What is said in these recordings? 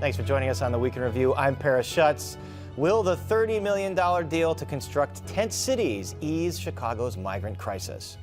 Thanks for joining us on the Week in Review. I'm Paris Schutz. Will the $30 million deal to construct tent cities ease Chicago's migrant crisis?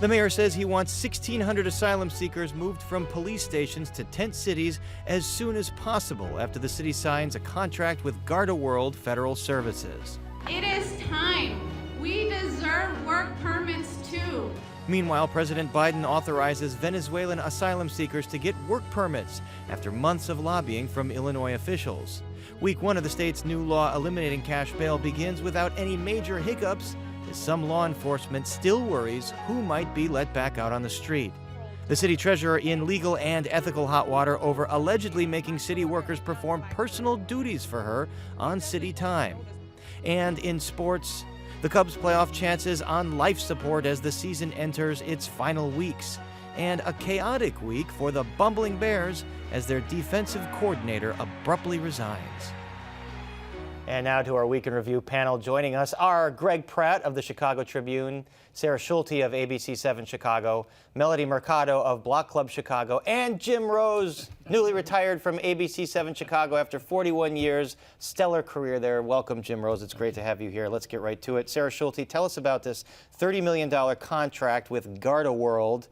The mayor says he wants 1,600 asylum seekers moved from police stations to tent cities as soon as possible after the city signs a contract with World Federal Services. It is time. We deserve work permits too. Meanwhile, President Biden authorizes Venezuelan asylum seekers to get work permits after months of lobbying from Illinois officials. Week one of the state's new law eliminating cash bail begins without any major hiccups, as some law enforcement still worries who might be let back out on the street. The city treasurer in legal and ethical hot water over allegedly making city workers perform personal duties for her on city time. And in sports, the Cubs' playoff chances on life support as the season enters its final weeks. And a chaotic week for the bumbling Bears as their defensive coordinator abruptly resigns. And now to our Week in Review panel. Joining us are Greg Pratt of the Chicago Tribune, Sarah Schulte of ABC 7 Chicago, Melody Mercado of Block Club Chicago, and Jim Rose, newly retired from ABC 7 Chicago after 41 years. Stellar career there. Welcome, Jim Rose. It's great to have you here. Let's get right to it. Sarah Schulte, tell us about this $30 million contract with World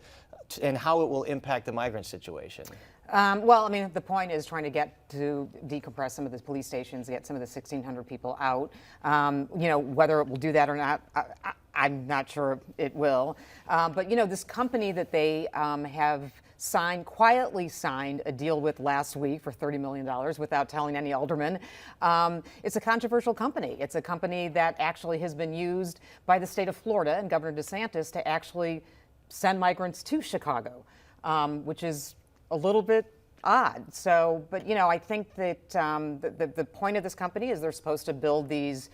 and how it will impact the migrant situation. Well, I mean, the point is trying to get to decompress some of the police stations, get some of the 1,600 people out. You know, whether it will do that or not, I'm not sure it will. But, you know, this company that they have quietly signed a deal with last week for $30 million without telling any alderman. It's a controversial company. It's a company that actually has been used by the state of Florida and Governor DeSantis to actually send migrants to Chicago, which is a little bit odd. So, but you know, I think that the point of this company is they're supposed to build these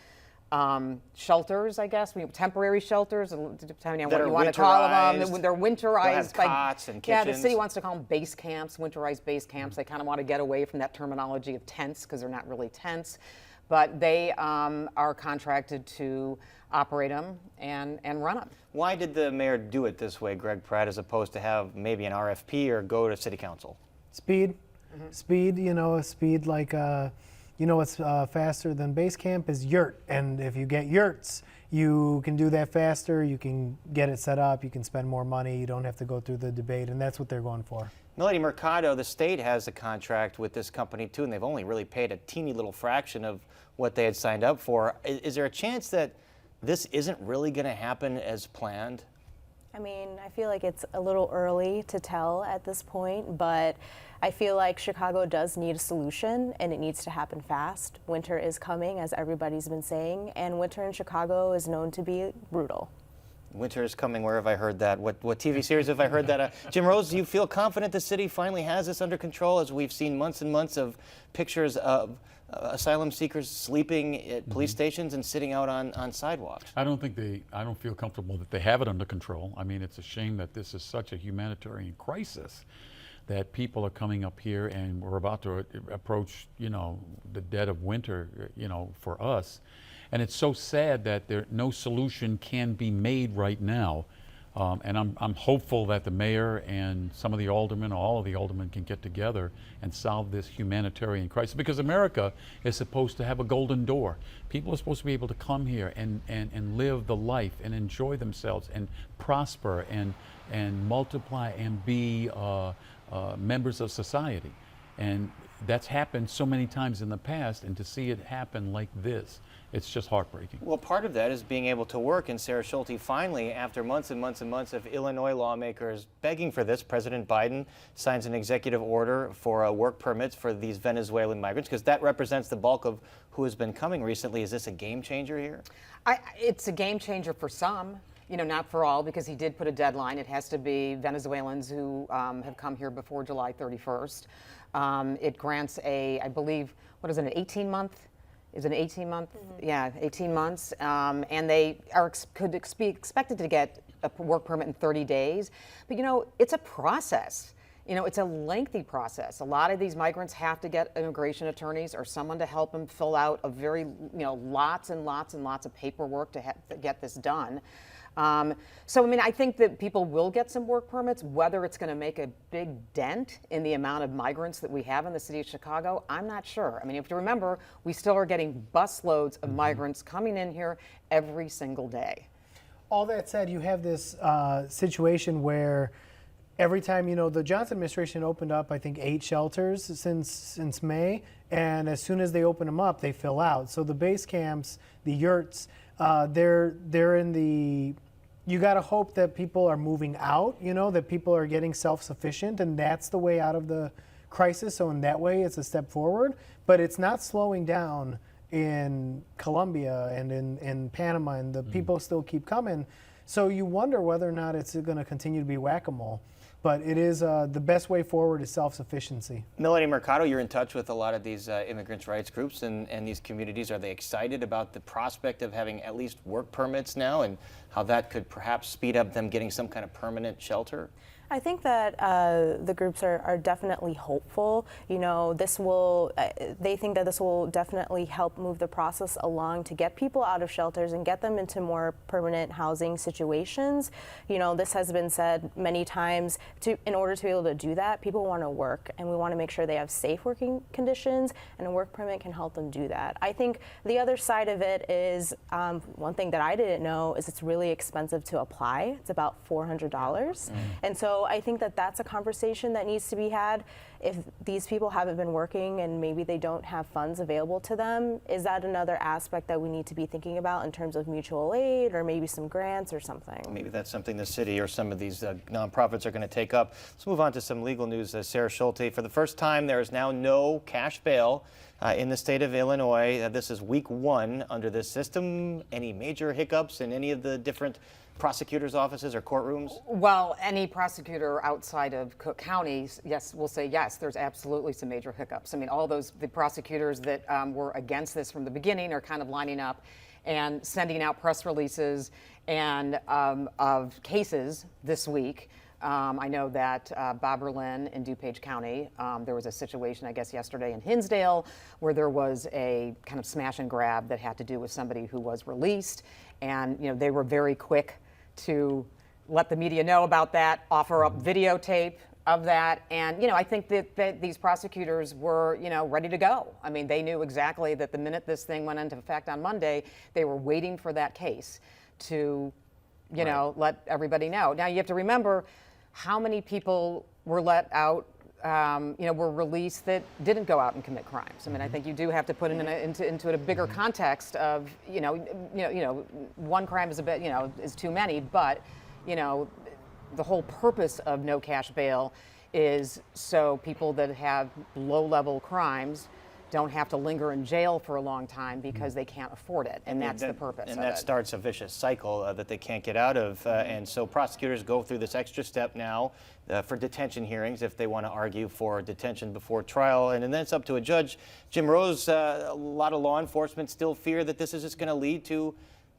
shelters, I guess, temporary shelters, depending on what you want to call them. They're winterized. Cots and kitchens. Yeah, the city wants to call them base camps, winterized base camps. They kind of want to get away from that terminology of tents because they're not really tents. But they are contracted to operate them and run them. Why did the mayor do it this way, Greg Pratt, as opposed to have maybe an RFP or go to city council? Speed. Speed, you know, speed like, you know what's faster than base camp is yurt. And if you get yurts, you can do that faster, you can get it set up, you can spend more money, you don't have to go through the debate, and that's what they're going for. Melody Mercado, the state has a contract with this company too, and they've only really paid a teeny little fraction of what they had signed up for. Is there a chance that this isn't really going to happen as planned? I mean, I feel like it's a little early to tell at this point, but I feel like Chicago does need a solution and it needs to happen fast. Winter is coming, as everybody's been saying, and winter in Chicago is known to be brutal. Winter is coming. Where have I heard that? What TV series have I heard that? Jim Rose, do you feel confident the city finally has this under control, as we've seen months and months of pictures of asylum seekers sleeping at police stations and sitting out on sidewalks? I don't feel comfortable that they have it under control. I mean, it's a shame that this is such a humanitarian crisis that people are coming up here and we're about to approach, you know, the dead of winter, you know, for us. And it's so sad that no solution can be made right now. And I'm hopeful that the mayor and some of the aldermen, all of the aldermen, can get together and solve this humanitarian crisis, because America is supposed to have a golden door. People are supposed to be able to come here and live the life and enjoy themselves and prosper and multiply and be members of society. And that's happened so many times in the past, and to see it happen like this, it's just heartbreaking. Well, part of that is being able to work. And Sarah Schulte, finally, after months and months and months of Illinois lawmakers begging for this, President Biden signs an executive order for work permits for these Venezuelan migrants, because that represents the bulk of who has been coming recently. Is this a game changer here? It's a game changer for some. You know, not for all, because he did put a deadline. It has to be Venezuelans who have come here before July 31st. It grants I believe, what is it, an 18-month? Is it an 18-month? Mm-hmm. Yeah, 18 months. And they could be expected to get a work permit in 30 days. But, you know, it's a process. You know, it's a lengthy process. A lot of these migrants have to get immigration attorneys or someone to help them fill out a very, you know, lots and lots and lots of paperwork to get this done. So, I mean, I think that people will get some work permits. Whether it's going to make a big dent in the amount of migrants that we have in the city of Chicago, I'm not sure. I mean, if you remember, we still are getting busloads of migrants coming in here every single day. All that said, you have this situation where every time, the Johnson administration opened up, I think, 8 shelters since May, and as soon as they open them up, they fill out. So the base camps, the yurts, they're in the. You got to hope that people are moving out. That people are getting self-sufficient, and that's the way out of the crisis. So in that way, it's a step forward. But it's not slowing down in Colombia and in Panama, and the people still keep coming. So you wonder whether or not it's going to continue to be whack-a-mole. But it is the best way forward is self-sufficiency. Melanie Mercado, you're in touch with a lot of these immigrants' rights groups and these communities. Are they excited about the prospect of having at least work permits now, and how that could perhaps speed up them getting some kind of permanent shelter? I think that the groups are definitely hopeful. They think that this will definitely help move the process along to get people out of shelters and get them into more permanent housing situations. This has been said many times. In order to be able to do that, people want to work, and we want to make sure they have safe working conditions, and a work permit can help them do that. I think the other side of it is, one thing that I didn't know is it's really expensive to apply. It's about $400. And so I think that that's a conversation that needs to be had. If these people haven't been working and maybe they don't have funds available to them, is that another aspect that we need to be thinking about in terms of mutual aid or maybe some grants or something? Maybe that's something the city or some of these nonprofits are going to take up. Let's move on to some legal news. Sarah Schulte, for the first time, there is now no cash bail in the state of Illinois. This is week 1 under this system. Any major hiccups in any of the different prosecutors' offices or courtrooms? Well, any prosecutor outside of Cook County, yes, will say yes, there's absolutely some major hiccups. I mean, all the prosecutors that were against this from the beginning are kind of lining up and sending out press releases and of cases this week. I know that Bob Berlin in DuPage County, there was a situation, I guess, yesterday in Hinsdale where there was a kind of smash and grab that had to do with somebody who was released. And, they were very quick to let the media know about that, offer up videotape of that. And, I think that these prosecutors were, ready to go. I mean, they knew exactly that the minute this thing went into effect on Monday, they were waiting for that case to, let everybody know. Now, you have to remember how many people were let out, were released that didn't go out and commit crimes. I mean, I think you do have to put it into a bigger context of, one crime is a bit, is too many, but, the whole purpose of no cash bail is so people that have low-level crimes don't have to linger in jail for a long time because they can't afford it, and that's the purpose of it. And that starts a vicious cycle that they can't get out of, and so prosecutors go through this extra step now for detention hearings if they want to argue for detention before trial, and then it's up to a judge. Jim Rose, a lot of law enforcement still fear that this is just going to lead to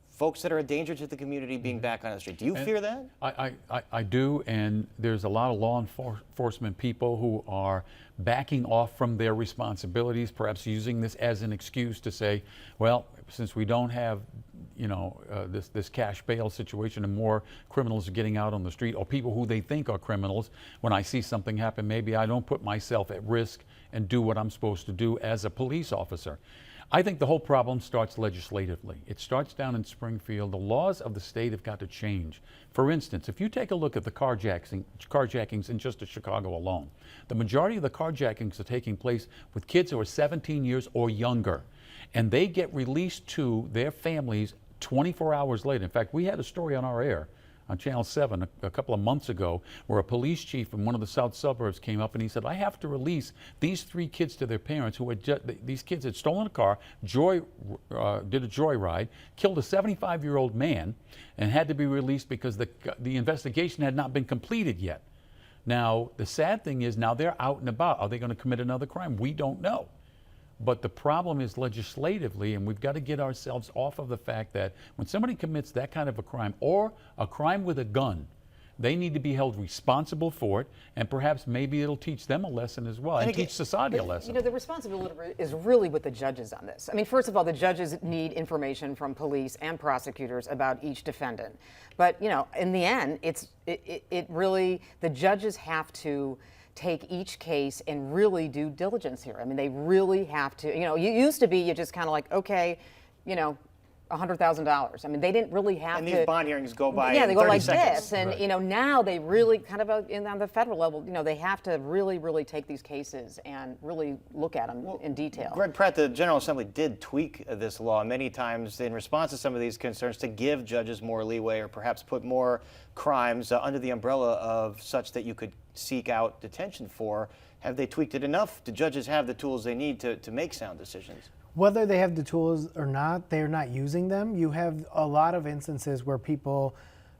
folks that are a danger to the community being back on the street. Do you fear that? I do, and there's a lot of law enforcement people who are backing off from their responsibilities, perhaps using this as an excuse to say, well, since we don't have this cash bail situation and more criminals are getting out on the street, or people who they think are criminals, when I see something happen, maybe I don't put myself at risk and do what I'm supposed to do as a police officer. I think the whole problem starts legislatively. It starts down in Springfield. The laws of the state have got to change. For instance, if you take a look at the carjackings in just Chicago alone, the majority of the carjackings are taking place with kids who are 17 years or younger, and they get released to their families 24 hours later. In fact, we had a story on our air on Channel 7 a couple of months ago where a police chief from one of the south suburbs came up and he said, I have to release these 3 kids to their parents who had these kids had stolen a car, did a joyride, killed a 75-year-old man, and had to be released because the investigation had not been completed yet. Now, the sad thing is now they're out and about. Are they going to commit another crime? We don't know. But the problem is legislatively, and we've got to get ourselves off of the fact that when somebody commits that kind of a crime or a crime with a gun, They need to be held responsible for it, and perhaps maybe it'll teach them a lesson as well, and again, teach society a lesson. You know, the responsibility is really with the judges on this. I mean, first of all, the judges need information from police and prosecutors about each defendant. But, you know, in the end, it really, the judges have to take each case and really do diligence here. I mean, they really have to, you know, you used to be, you just kind of like, okay, you know, $100,000. I mean, they didn't really have to. And these bond hearings go by Yeah, in they go 30 like seconds. this, and Right. you know, now they really kind of on the federal level, you know, they have to really, really take these cases and really look at them in detail. Greg Pratt, the General Assembly did tweak this law many times in response to some of these concerns to give judges more leeway or perhaps put more crimes under the umbrella of such that you could seek out detention for. Have they tweaked it enough? Do judges have the tools they need to make sound decisions? Whether they have the tools or not, they're not using them. You have a lot of instances where people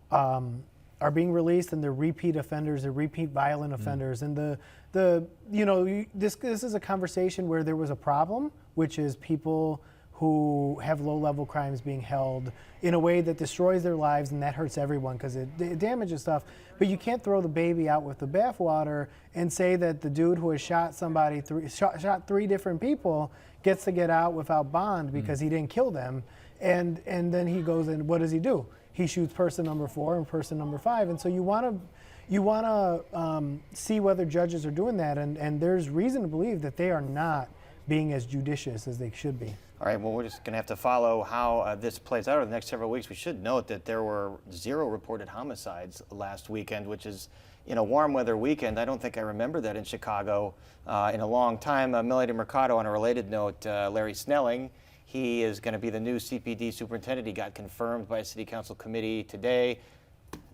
are being released and they're repeat offenders, they're repeat violent offenders. And this is a conversation where there was a problem, which is people who have low-level crimes being held in a way that destroys their lives, and that hurts everyone because it damages stuff. But you can't throw the baby out with the bathwater and say that the dude who has shot somebody, shot 3 different people, gets to get out without bond because he didn't kill them, and then he goes and what does he do? He shoots person number 4 and person number 5, and so you want to see whether judges are doing that, and there's reason to believe that they are not being as judicious as they should be. All right, well, we're just going to have to follow how this plays out over the next several weeks. We should note that there were 0 reported homicides last weekend, which is, in a warm weather weekend. I don't think I remember that in Chicago in a long time. Melody Mercado, on a related note, Larry Snelling, he is going to be the new CPD superintendent. He got confirmed by a city council committee today.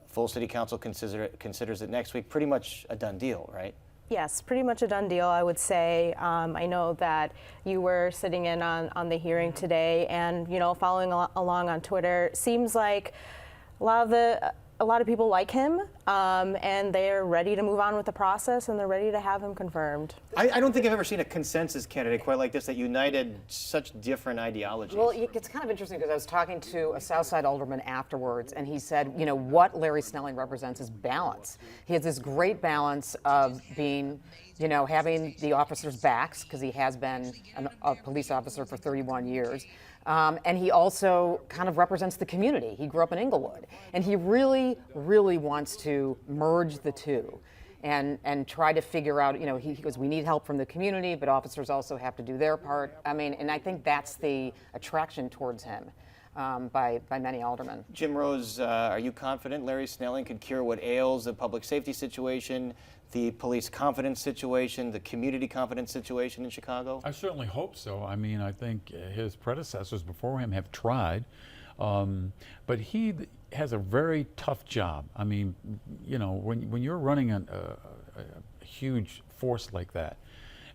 Full city council considers it next week. Pretty much a done deal, right? Yes, pretty much a done deal, I would say. I know that you were sitting in on the hearing today, and you know, following along on Twitter, seems like a lot of people like him, and they're ready to move on with the process, and they're ready to have him confirmed. I don't think I've ever seen a consensus candidate quite like this that united such different ideologies. Well, it's kind of interesting because I was talking to a Southside alderman afterwards, and he said, you know, what Larry Snelling represents is balance. He has this great balance of being, you know, having the officers' backs, because he has been a police officer for 31 years. And he also kind of represents the community. He grew up in Inglewood, and he really, really wants to merge the two and try to figure out, you know, he goes, we need help from the community, but officers also have to do their part. I mean, and I think that's the attraction towards him by many aldermen. Jim Rose, are you confident Larry Snelling could cure what ails the public safety situation, the police confidence situation, the community confidence situation in Chicago? I certainly hope so. I mean, I think his predecessors before him have tried, but he has a very tough job. I mean, you know, when you're running a huge force like that,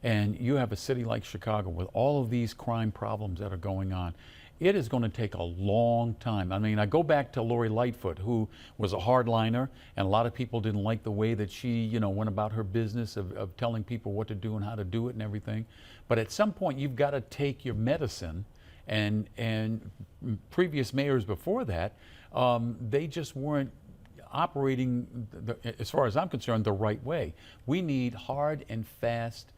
and you have a city like Chicago with all of these crime problems that are going on, it is going to take a long time. I mean, I go back to Lori Lightfoot, who was a hardliner, and a lot of people didn't like the way that she, you know, went about her business of telling people what to do and how to do it and everything. But at some point, you've got to take your medicine, and previous mayors before that, they just weren't operating, as far as I'm concerned, the right way. We need hard and fast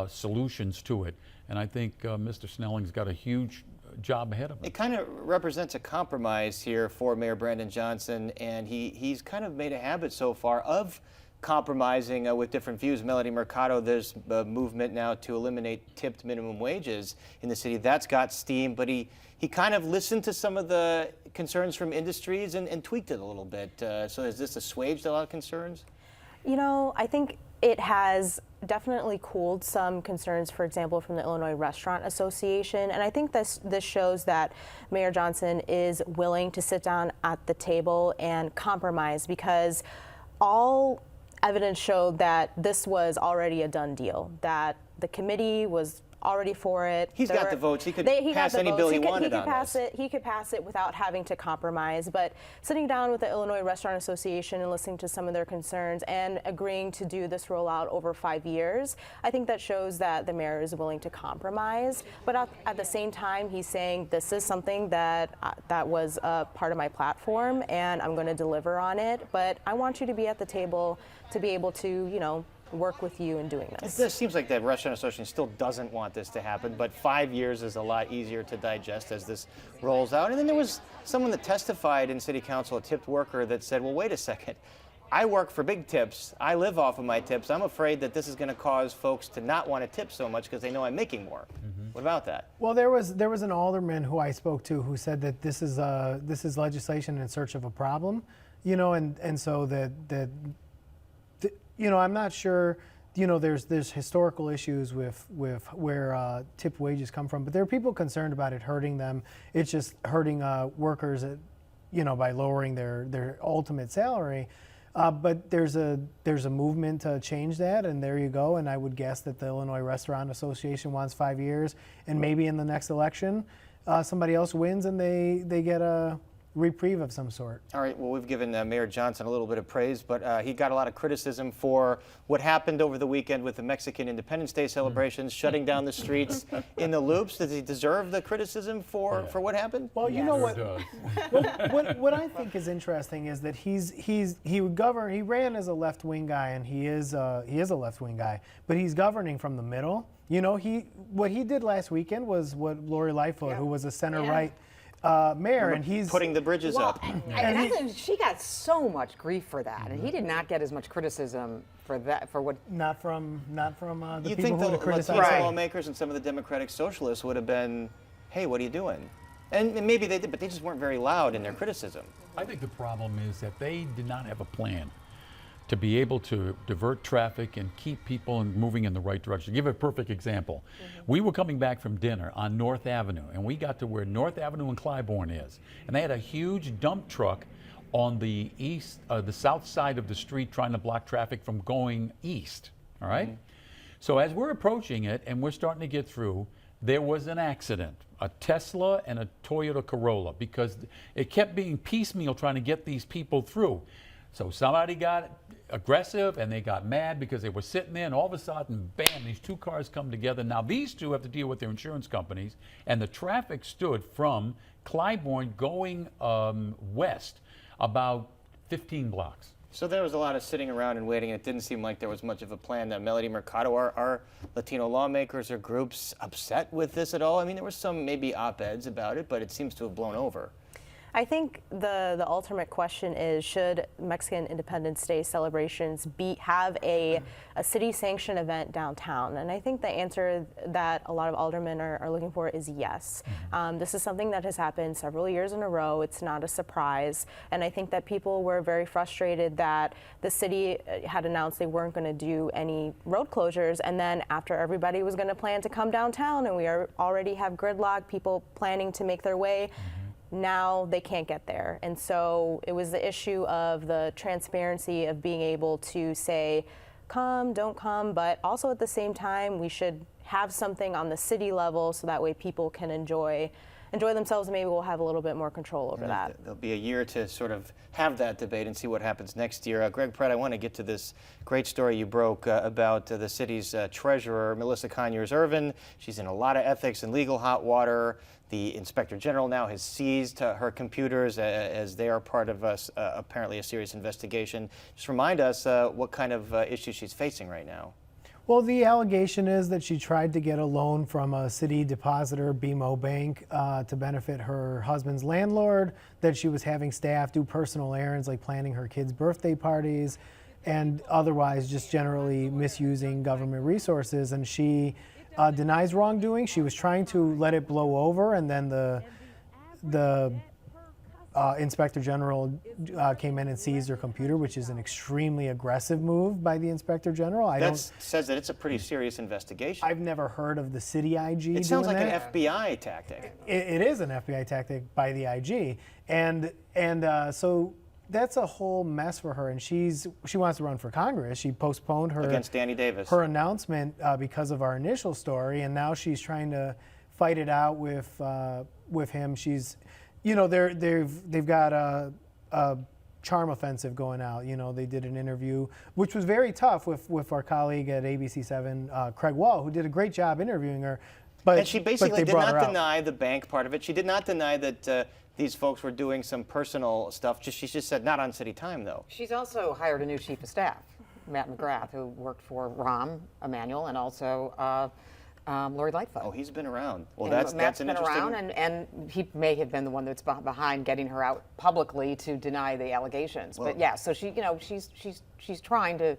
solutions to it, and I think Mr. Snelling's got a huge job ahead of him. It kind of represents a compromise here for Mayor Brandon Johnson, and he's kind of made a habit so far of compromising with different views. Melody Mercado, there's a movement now to eliminate tipped minimum wages in the city. That's got steam, but he kind of listened to some of the concerns from industries and tweaked it a little bit. So has this assuaged a lot of concerns? You know, I think it has definitely cooled some concerns, for example, from the Illinois Restaurant Association. And I think this shows that Mayor Johnson is willing to sit down at the table and compromise, because all evidence showed that this was already a done deal, that the committee was already for it. He's got the votes. He could pass any bill he wanted on this. He could pass it without having to compromise. But sitting down with the Illinois Restaurant Association and listening to some of their concerns and agreeing to do this rollout over 5 years, I think that shows that the mayor is willing to compromise. But at the same time, he's saying this is something that was a part of my platform, and I'm going to deliver on it. But I want you to be at the table to be able to, you know, work with you in doing this. It seems like the Restaurant Association still doesn't want this to happen, but 5 years is a lot easier to digest as this rolls out. And then there was someone that testified in City Council, a tipped worker, that said, well, wait a second. I work for big tips. I live off of my tips. I'm afraid that this is going to cause folks to not want to tip so much because they know I'm making more. What about that? Well, there was an alderman who I spoke to who said that this is legislation in search of a problem, you know, and so that you know, I'm not sure, you know, there's historical issues with where tip wages come from, but there are people concerned about it hurting them. It's just hurting workers, you know, by lowering their ultimate salary. But there's a movement to change that, and there you go. And I would guess that the Illinois Restaurant Association wants 5 years, and maybe in the next election, somebody else wins and they get a reprieve of some sort. All right, well, we've given Mayor Johnson a little bit of praise, but he got a lot of criticism for what happened over the weekend with the Mexican Independence Day celebrations, shutting down the streets in the loops. Does he deserve the criticism for what happened? Well, you know what? What I think is interesting is that he ran as a left-wing guy, and he is a left-wing guy, but he's governing from the middle. You know, what he did last weekend was what Lori Lightfoot, who was a center-right mayor, and he's putting the bridges up. And she got so much grief for that, and he did not get as much criticism for that. For what? Not from the You people think who the would criticize. Latino lawmakers and some of the Democratic Socialists would have been, hey, what are you doing? And maybe they did, but they just weren't very loud in their criticism. I think the problem is that they did not have a plan to be able to divert traffic and keep people moving in the right direction. To give a perfect example, we were coming back from dinner on North Avenue, and we got to where North Avenue and Clybourne is, and they had a huge dump truck on the the south side of the street trying to block traffic from going east, all right? So as we're approaching it and we're starting to get through, there was an accident, a Tesla and a Toyota Corolla, because it kept being piecemeal trying to get these people through. So somebody got aggressive and they got mad because they were sitting there, and all of a sudden, bam, these two cars come together. Now these two have to deal with their insurance companies, and the traffic stood from Clybourne going west about 15 blocks. So there was a lot of sitting around and waiting. It didn't seem like there was much of a plan. Melody Mercado, are Latino lawmakers or groups upset with this at all? I mean, there were some maybe op-eds about it, but it seems to have blown over. I think the ultimate question is, should Mexican Independence Day celebrations have a city-sanctioned event downtown? And I think the answer that a lot of aldermen are looking for is yes. This is something that has happened several years in a row. It's not a surprise. And I think that people were very frustrated that the city had announced they weren't going to do any road closures, and then after everybody was going to plan to come downtown and we already have gridlock, people planning to make their way, now they can't get there. And so it was the issue of the transparency of being able to say, come, don't come, but also at the same time, we should have something on the city level so that way people can enjoy themselves, and maybe we'll have a little bit more control over that. There'll be a year to sort of have that debate and see what happens next year. Greg Pratt, I want to get to this great story you broke about the city's treasurer, Melissa Conyers-Ervin. She's in a lot of ethics and legal hot water. The Inspector General now has seized her computers as they are part of apparently a serious investigation. Just remind us what kind of issues she's facing right now. Well, the allegation is that she tried to get a loan from a city depositor, BMO Bank, to benefit her husband's landlord, that she was having staff do personal errands like planning her kids' birthday parties, and otherwise just generally misusing government resources. And she denies wrongdoing. She was trying to let it blow over, and then the Inspector General came in and seized her computer, which is an extremely aggressive move by the Inspector General. Says that it's a pretty serious investigation. I've never heard of the city IG. It sounds like an FBI tactic. It is an FBI tactic by the IG, and so that's a whole mess for her, and she wants to run for Congress. She postponed her Against Danny Davis. her announcement because of our initial story, and now she's trying to fight it out with him. She's, you know, they've got a charm offensive going out. You know, they did an interview, which was very tough with our colleague at ABC7, Craig Wall, who did a great job interviewing her. And she basically did not out. deny the bank part of it. She did not deny that these folks were doing some personal stuff. She just said not on city time, though. She's also hired a new chief of staff, Matt McGrath, who worked for Rahm Emanuel and also Lori Lightfoot. Oh, he's been around. Well, And that's Matt's an been interesting. around, and he may have been the one that's behind getting her out publicly to deny the allegations. Well- but yeah, so she, you know, she's trying to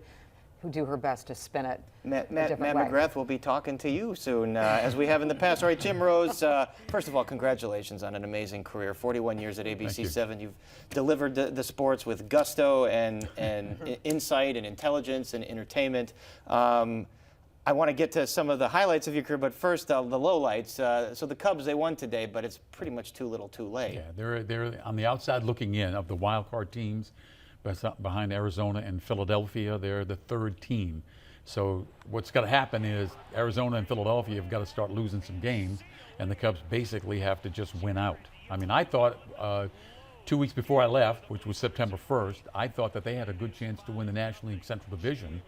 do her best to spin it Matt a different way. McGrath will be talking to you soon, as we have in the past. All right, Jim Rose, first of all, congratulations on an amazing career. 41 years at ABC7. You've delivered the sports with gusto and insight and intelligence and entertainment. I want to get to some of the highlights of your career, but first, the lowlights. So the Cubs, they won today, but it's pretty much too little too late. Yeah, they're on the outside looking in of the wild card teams behind Arizona and Philadelphia. They're the third team. So what's got to happen is Arizona and Philadelphia have got to start losing some games, and the Cubs basically have to just win out. I mean, I thought 2 weeks before I left, which was September 1st, I thought that they had a good chance to win the National League Central Division,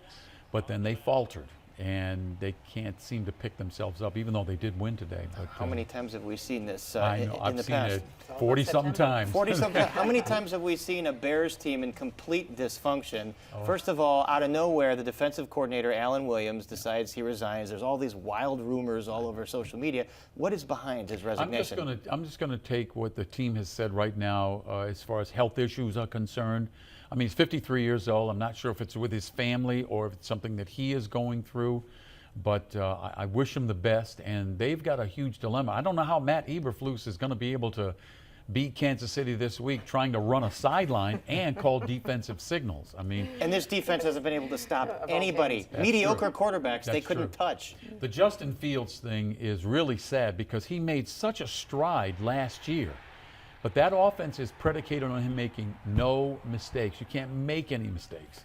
but then they faltered. And they can't seem to pick themselves up, even though they did win today. But, How many times have we seen this I know, in I've the seen past? it 40-something times. 40-something. How many times have we seen a Bears team in complete dysfunction? Oh. First of all, out of nowhere, the defensive coordinator, Alan Williams, decides he resigns. There's all these wild rumors all over social media. What is behind his resignation? I'm just going to take what the team has said right now as far as health issues are concerned. I mean, he's 53 years old. I'm not sure if it's with his family or if it's something that he is going through. But I wish him the best, and they've got a huge dilemma. I don't know how Matt Eberflus is going to be able to beat Kansas City this week trying to run a sideline and call defensive signals. I mean, and this defense hasn't been able to stop anybody. Mediocre quarterbacks they couldn't touch. The Justin Fields thing is really sad because he made such a stride last year. But that offense is predicated on him making no mistakes. You can't make any mistakes.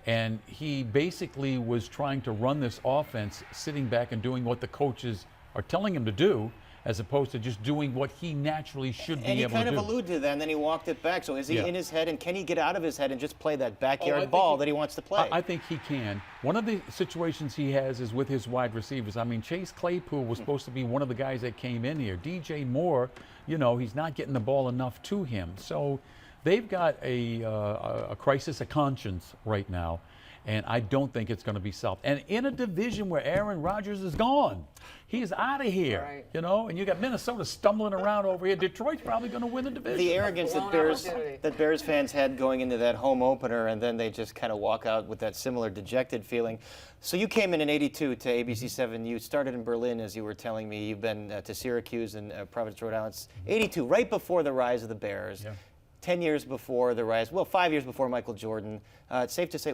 And he basically was trying to run this offense sitting back and doing what the coaches are telling him to do, as opposed to just doing what he naturally should be able to do. And he kind of alluded to that, and then he walked it back. So is he in his head, and can he get out of his head and just play that backyard ball that he wants to play? I think he can. One of the situations he has is with his wide receivers. I mean, Chase Claypool was supposed to be one of the guys that came in here. DJ Moore, you know, he's not getting the ball enough to him. So they've got a crisis of conscience right now, and I don't think it's going to be solved. And in a division where Aaron Rodgers is gone, he's out of here, Right. you know, and you got Minnesota stumbling around over here. Detroit's probably going to win the division. The arrogance that Bears fans had going into that home opener, and then they just kind of walk out with that similar dejected feeling. So you came in '82 to ABC7. You started in Berlin, as you were telling me. You've been to Syracuse and Providence, Rhode Island. '82, right before the rise of the Bears. Yeah. 10 years before the rise, well, 5 years before Michael Jordan. It's safe to say,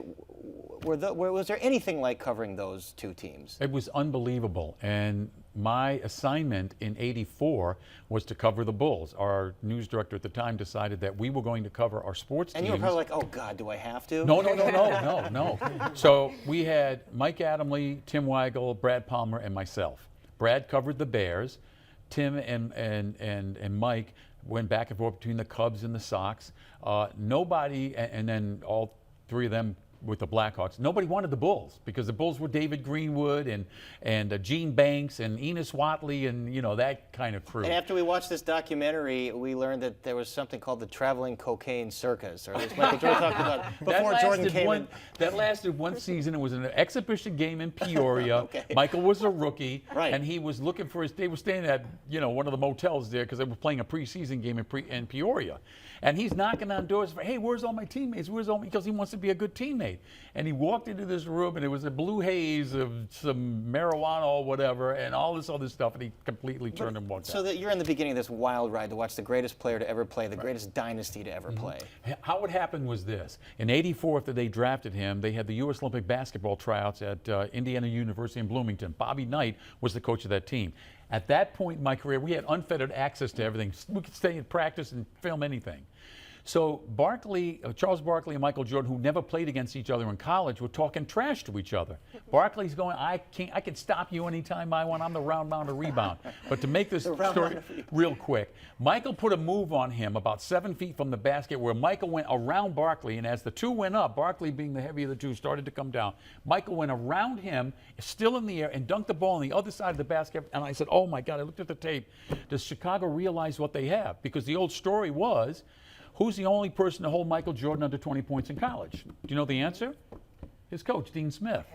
was there anything like covering those two teams? It was unbelievable. And my assignment in '84 was to cover the Bulls. Our news director at the time decided that we were going to cover our sports And teams. you were probably like, oh, God, do I have to? No. So we had Mike Adamle, Tim Weigel, Brad Palmer, and myself. Brad covered the Bears. Tim and Mike went back and forth between the Cubs and the Sox. Nobody, and then all three of them with the Blackhawks, nobody wanted the Bulls because the Bulls were David Greenwood and Gene Banks and Enos Watley and, you know, that kind of crew. And after we watched this documentary, we learned that there was something called the traveling cocaine circus, or at least Michael Jordan talked about before Jordan came in. That lasted one season. It was an exhibition game in Peoria. Okay. Michael was a rookie, Right. and he was looking for his. They were staying at one of the motels there because they were playing a preseason game in Peoria, and he's knocking on doors for, hey, where's all my teammates? Where's all? Because he wants to be a good teammate. And he walked into this room, and it was a blue haze of some marijuana or whatever, and all this other stuff, and he completely turned and walked out. So that you're in the beginning of this wild ride to watch the greatest player to ever play, the greatest dynasty to ever play. How it happened was this. In '84, after they drafted him, they had the U.S. Olympic basketball tryouts at Indiana University in Bloomington. Bobby Knight was the coach of that team. At that point in my career, we had unfettered access to everything. We could stay in practice and film anything. So Charles Barkley and Michael Jordan, who never played against each other in college, were talking trash to each other. Barkley's going, I can stop you anytime I want. I'm the round mound or rebound. But to make this story real quick, Michael put a move on him about 7 feet from the basket where Michael went around Barkley, and as the two went up, Barkley being the heavier of the two started to come down. Michael went around him, still in the air, and dunked the ball on the other side of the basket. And I said, oh my God, I looked at the tape. Does Chicago realize what they have? Because the old story was, who's the only person to hold Michael Jordan under 20 points in college? Do you know the answer? His coach, Dean Smith.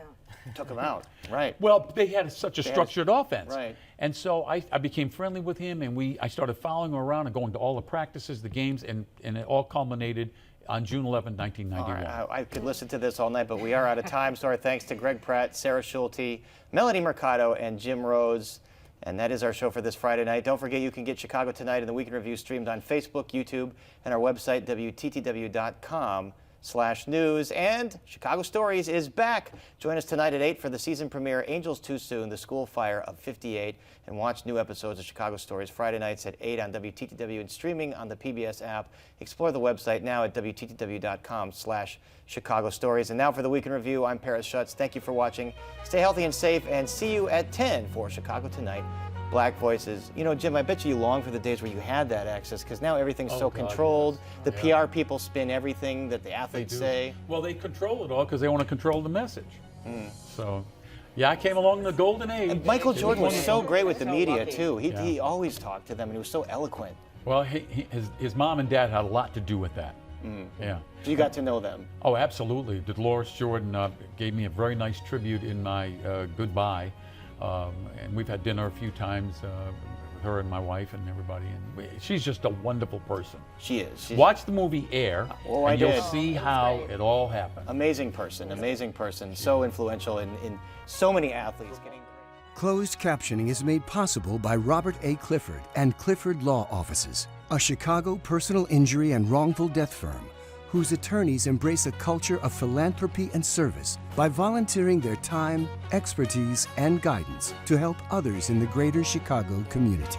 Took him out, right. Well, they had such a structured offense. Right. And so I became friendly with him, and I started following him around and going to all the practices, the games, and it all culminated on June 11, 1991. All right, I could listen to this all night, but we are out of time. So our thanks to Greg Pratt, Sarah Schulte, Melanie Mercado, and Jim Rhodes. And that is our show for this Friday night. Don't forget you can get Chicago Tonight and the Weekend Review streamed on Facebook, YouTube, and our website, WTTW.com/news. And Chicago Stories is back. Join us tonight at 8 for the season premiere, Angels Too Soon, The School Fire of 58. And watch new episodes of Chicago Stories Friday nights at 8 on WTTW and streaming on the PBS app. Explore the website now at WTTW.com/Chicago Stories. And now for the Weekend Review, I'm Paris Schutz. Thank you for watching. Stay healthy and safe, and see you at 10 for Chicago Tonight. Black Voices. You know, Jim, I bet you long for the days where you had that access, because now everything's so controlled. Yes. The PR people spin everything that the athletes say. Well, they control it all because they want to control the message. So, yeah, I came along in the golden age. And Michael Jordan was so great with the media, too. He always talked to them, and he was so eloquent. Well, his mom and dad had a lot to do with that. Yeah. So you got to know them. Oh, absolutely. Dolores Jordan gave me a very nice tribute in my goodbye. And we've had dinner a few times with her and my wife and everybody. And she's just a wonderful person. She is. Watch the movie Air, and you'll see how it all happened. Amazing person, amazing person. So influential in so many athletes. Closed captioning is made possible by Robert A. Clifford and Clifford Law Offices, a Chicago personal injury and wrongful death firm whose attorneys embrace a culture of philanthropy and service by volunteering their time, expertise, and guidance to help others in the greater Chicago community.